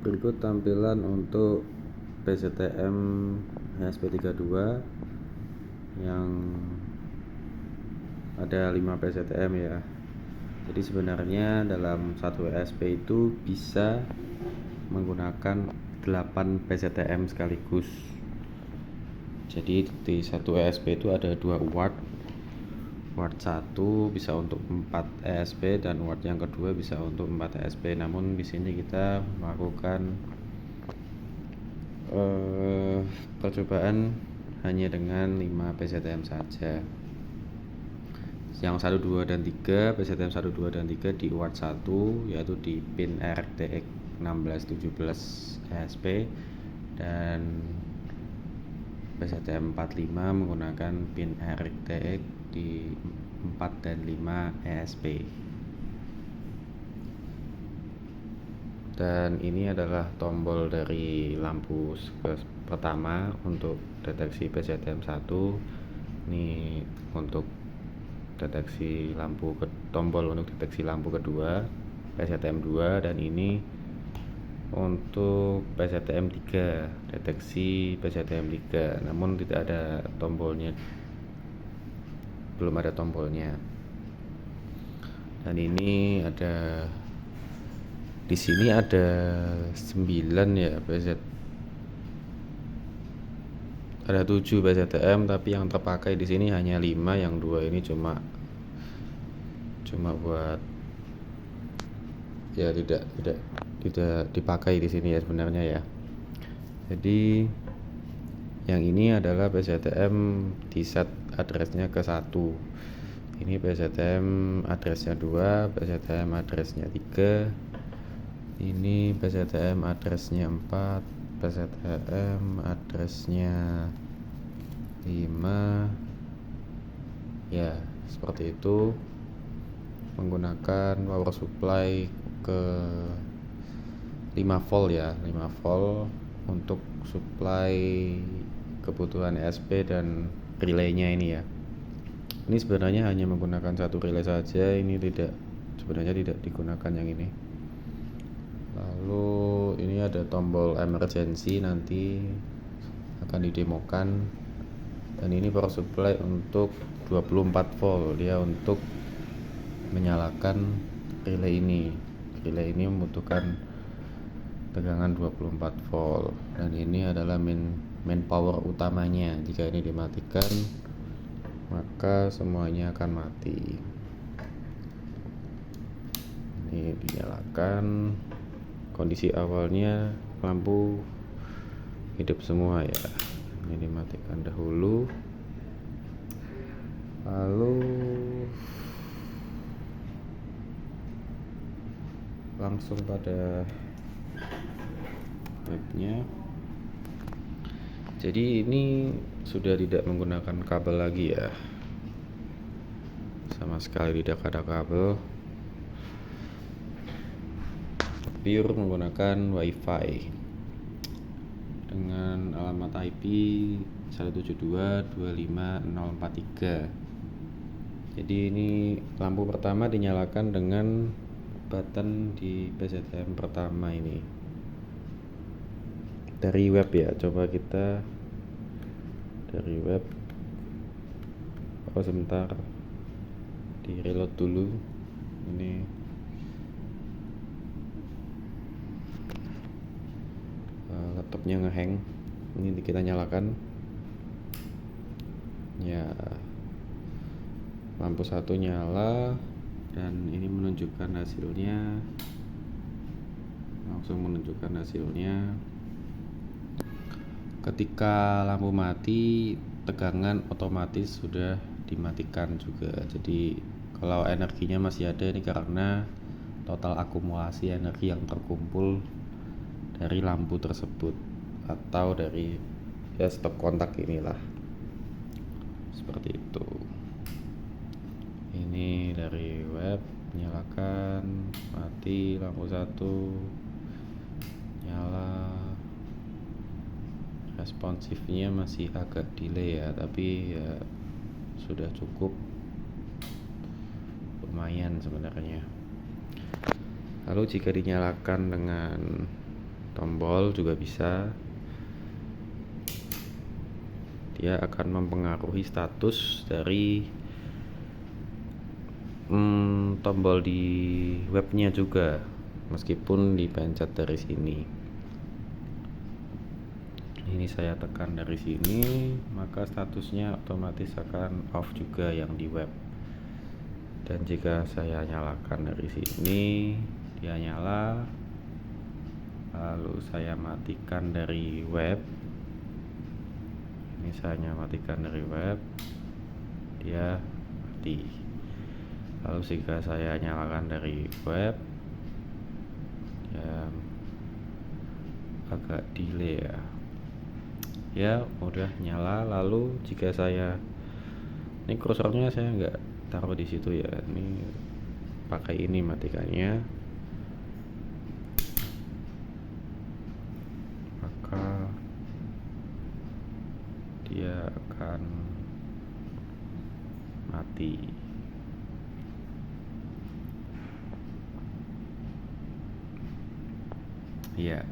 Berikut tampilan untuk PCTM ESP32 yang ada 5 PCTM ya. Jadi sebenarnya dalam satu ESP itu bisa menggunakan 8 PCTM sekaligus. Jadi di satu ESP itu ada 2 ward. Ward 1 bisa untuk 4 ESP dan ward yang kedua bisa untuk 4 ESP. Namun di sini kita melakukan percobaan hanya dengan 5 PCTM saja. Yang 1, 2, dan 3, PCTM 1, 2, dan 3 di ward 1 yaitu di pin RTX 1617 ESP, dan PCTM 45 menggunakan pin RTX di 4 dan 5 ESP. Dan ini adalah tombol dari lampu pertama untuk deteksi PCTM 1. Ini untuk deteksi lampu tombol untuk deteksi lampu kedua PCTM 2, dan ini untuk PCTM 3, deteksi PCTM 3, namun tidak ada tombolnya, belum ada tombolnya. Dan ini ada di sini ada 9 ya ada 7 PCTM, tapi yang terpakai di sini hanya 5, yang 2 ini cuma buat ya tidak dipakai di sini ya sebenarnya ya. Jadi yang ini adalah PCTM di set addressnya ke 1. Ini PCTM addressnya 2, PCTM addressnya 3, ini PCTM addressnya 4, PCTM addressnya 5 ya, seperti itu, menggunakan power supply ke 5 volt ya, 5 volt untuk supply kebutuhan ESP dan relaynya ini ya. Ini sebenarnya hanya menggunakan satu relay saja, ini sebenarnya tidak digunakan yang ini. Lalu ini ada tombol emergency, nanti akan didemokan. Dan ini power supply untuk 24 volt, dia untuk menyalakan relay ini. Relay ini membutuhkan tegangan 24 volt, dan ini adalah main power utamanya. Jika ini dimatikan maka semuanya akan mati. Ini dinyalakan, kondisi awalnya lampu hidup semua ya. Ini dimatikan dahulu, lalu langsung pada webnya. Jadi ini sudah tidak menggunakan kabel lagi ya, sama sekali tidak ada kabel, pure menggunakan wifi dengan alamat IP 172.25.043. Jadi ini lampu pertama dinyalakan dengan button di PCTM pertama ini dari web ya. Coba kita dari web, sebentar di reload dulu. Ini laptopnya ngehang. Ini kita nyalakan ya, lampu 1 nyala, dan ini menunjukkan hasilnya, langsung menunjukkan hasilnya. Ketika lampu mati, tegangan otomatis sudah dimatikan juga. Jadi kalau energinya masih ada, ini karena total akumulasi energi yang terkumpul dari lampu tersebut atau dari stop kontak inilah, seperti itu. Ini dari web, nyalakan, mati, lampu 1 nyala. Responsifnya masih agak delay ya, tapi ya sudah cukup, lumayan sebenarnya. Lalu jika dinyalakan dengan tombol juga bisa. Dia akan mempengaruhi status dari tombol di webnya juga, meskipun dipencet dari sini. Ini saya tekan dari sini, maka statusnya otomatis akan off juga yang di web. Dan jika saya nyalakan dari sini, dia nyala. Lalu saya matikan dari web. Ini saya matikan dari web, dia mati. Lalu jika saya nyalakan dari web, ya agak delay ya udah nyala. Lalu jika saya, ini kursornya saya nggak taruh di situ ya, ini pakai ini matikannya, maka dia akan mati. Ya,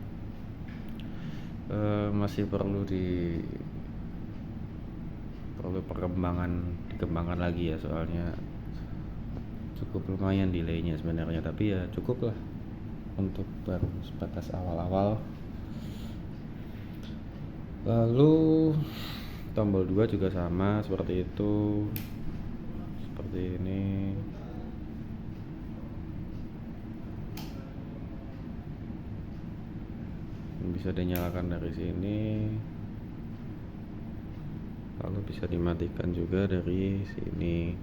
masih perlu dikembangkan lagi ya, soalnya cukup lumayan delaynya sebenarnya, tapi ya cukup lah untuk baru sebatas awal-awal. Lalu tombol 2 juga sama seperti itu, seperti ini. Bisa dinyalakan dari sini, lalu bisa dimatikan juga dari sini,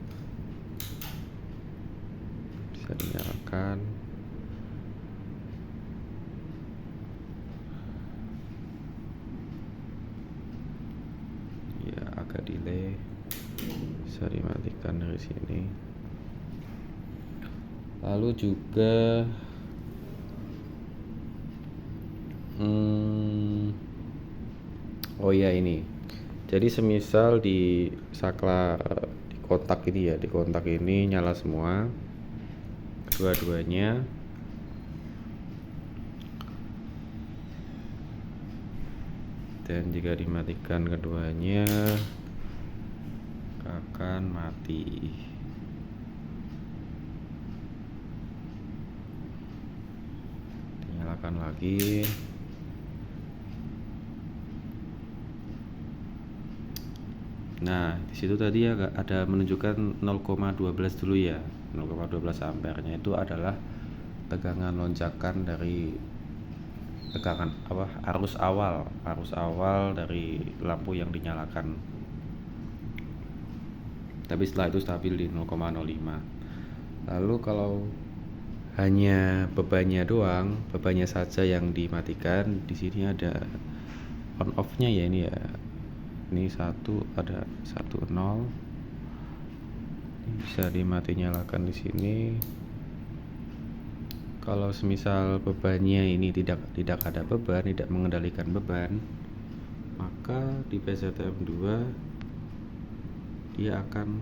bisa dinyalakan. Ya agak delay, bisa dimatikan dari sini. Lalu juga oh ya, ini jadi semisal di saklar di kontak ini ya, di kontak ini nyala semua kedua-duanya, dan jika dimatikan keduanya akan mati. Dinyalakan lagi. Nah, di situ tadi ada menunjukkan 0,12 dulu ya. 0,12 ampernya itu adalah tegangan lonjakan dari arus awal dari lampu yang dinyalakan. Tapi setelah itu stabil di 0,05. Lalu kalau hanya bebannya saja yang dimatikan, di sini ada on off-nya ya, ini ya. Ini ada 1 0. Ini bisa dimati nyalakan di sini. Kalau semisal bebannya ini tidak ada beban, tidak mengendalikan beban, maka di PZM 2 dia akan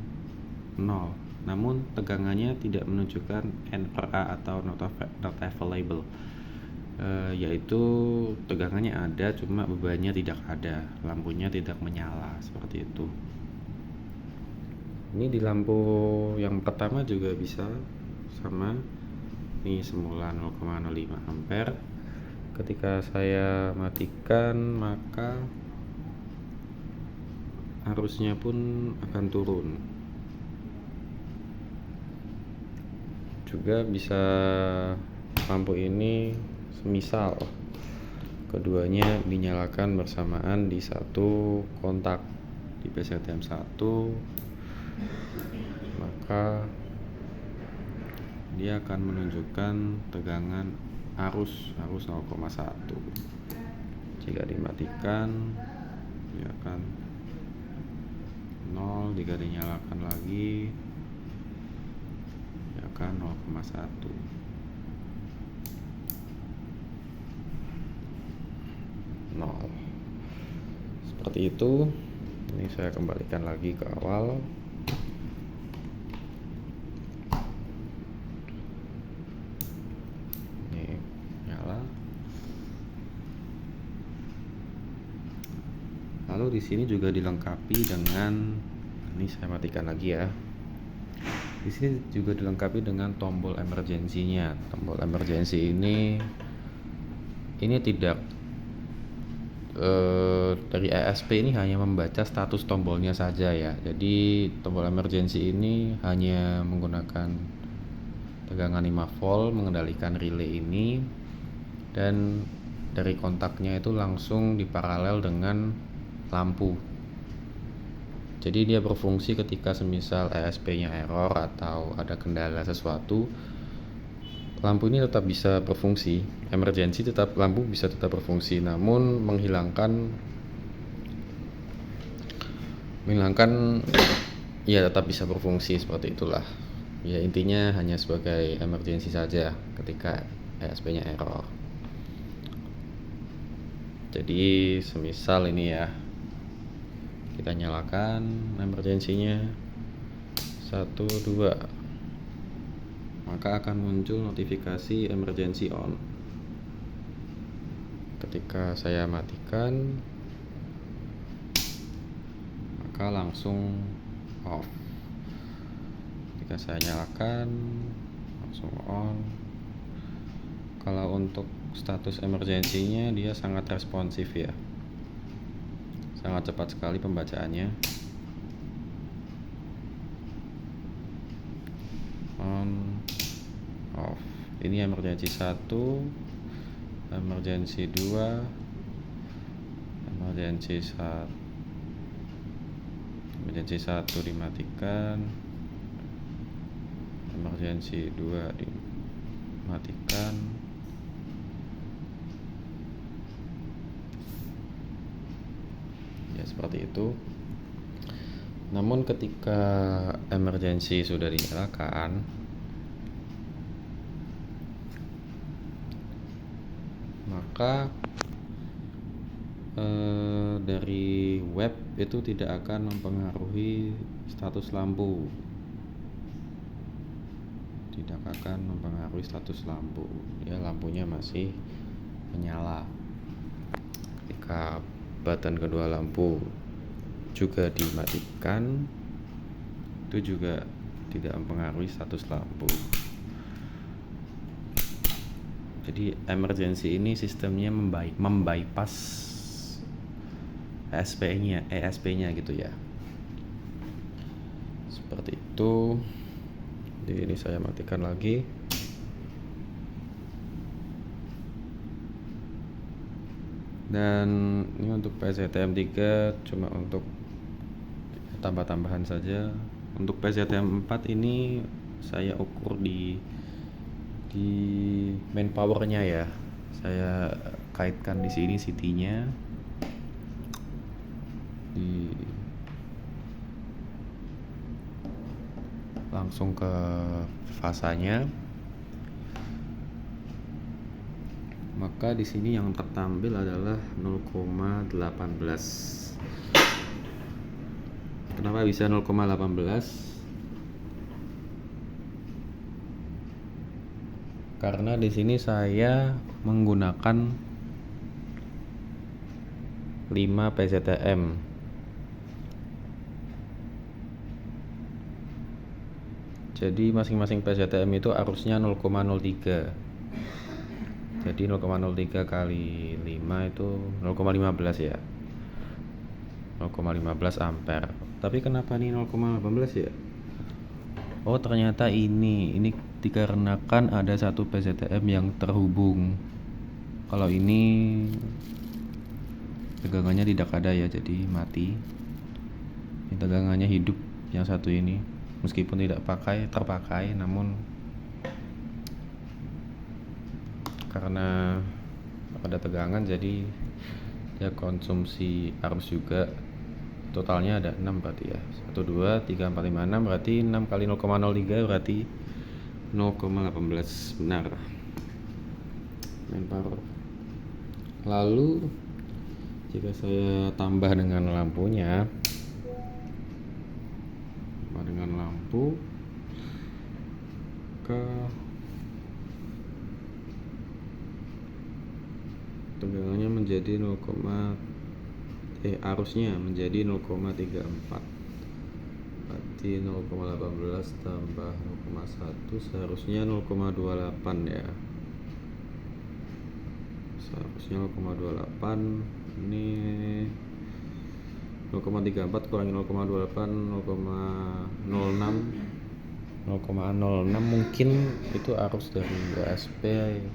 0. Namun tegangannya tidak menunjukkan N/A atau not available, yaitu tegangannya ada, cuma bebannya tidak ada, lampunya tidak menyala, seperti itu. Ini di lampu yang pertama juga bisa sama. Ini semula 0,05 ampere. Ketika saya matikan, maka arusnya pun akan turun. Juga bisa lampu ini semisal keduanya dinyalakan bersamaan di satu kontak di PZM 1, maka dia akan menunjukkan tegangan arus 0,1. Jika dimatikan dia akan 0, jika dinyalakan lagi dia akan 0,1. Seperti itu. Ini saya kembalikan lagi ke awal. Ini nyala. Lalu di sini juga dilengkapi dengan, ini saya matikan lagi ya. Di sini juga dilengkapi dengan tombol emergensinya. Tombol emergensi ini tidak dari ESP ini hanya membaca status tombolnya saja ya. Jadi tombol emergensi ini hanya menggunakan tegangan 5 volt mengendalikan relay ini, dan dari kontaknya itu langsung diparalel dengan lampu. Jadi dia berfungsi ketika semisal ESP-nya error atau ada kendala sesuatu, lampu ini tetap bisa berfungsi. Emergensi lampu bisa tetap berfungsi, namun menghilangkan ya tetap bisa berfungsi seperti itulah. Ya intinya hanya sebagai emergensi saja ketika ESP-nya error. Jadi semisal ini ya, kita nyalakan emergensinya 1 2, maka akan muncul notifikasi emergency on. Ketika saya matikan, maka langsung off. Ketika saya nyalakan, langsung on. Kalau untuk status emergensinya dia sangat responsif ya, sangat cepat sekali pembacaannya. On, off. Ini emergency 1, emergency 2, emergency 1 dimatikan, emergency 2 dimatikan. Ya seperti itu. Namun ketika emergency sudah dinyalakan, maka dari web itu tidak akan mempengaruhi status lampu. Tidak akan mempengaruhi status lampu. Ya lampunya masih menyala. Ketika button kedua lampu juga dimatikan, itu juga tidak mempengaruhi status lampu. Jadi emergency ini sistemnya membypass ESP-nya gitu ya. Seperti itu. Jadi ini saya matikan lagi. Dan ini untuk PCTM3 cuma untuk tambah-tambahan saja. Untuk PCTM4 ini saya ukur di main powernya ya. Saya kaitkan di sini CT-nya. Langsung ke fasanya. Maka di sini yang tertampil adalah 0,18. Kenapa bisa 0,18? Karena di sini saya menggunakan 5 PCTM. Jadi masing-masing PCTM itu arusnya 0,03. Jadi 0,03 kali 5 itu 0,15 ya. 0,15 ampere. Tapi kenapa nih 0,18 ya? Oh ternyata ini dikarenakan ada satu PCTM yang terhubung. Kalau ini tegangannya tidak ada ya, jadi mati. Ini tegangannya hidup yang satu ini, meskipun tidak terpakai, namun karena ada tegangan jadi dia konsumsi arus juga. Totalnya ada 6 berarti ya. 1 2 3 4 5 6 berarti 6 kali 0,03 berarti 0,18 benar. Main power. Lalu jika saya tambah dengan lampunya, ke tegangannya menjadi 0,3 arusnya menjadi 0,34. Berarti 0,18 tambah 0,1 seharusnya 0,28 ya. Seharusnya 0,28. Ini 0,34 kurangi 0,28, 0,06. 0,06 mungkin itu arus dari USP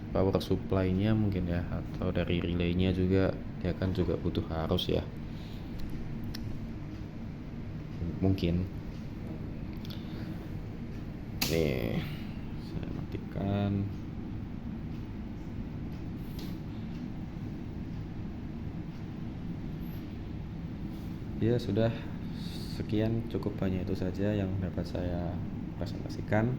power supply-nya mungkin ya, atau dari relay-nya juga, dia kan juga butuh arus ya, mungkin. Nih saya matikan. Ya sudah, sekian, cukup banyak itu saja yang dapat saya presentasikan.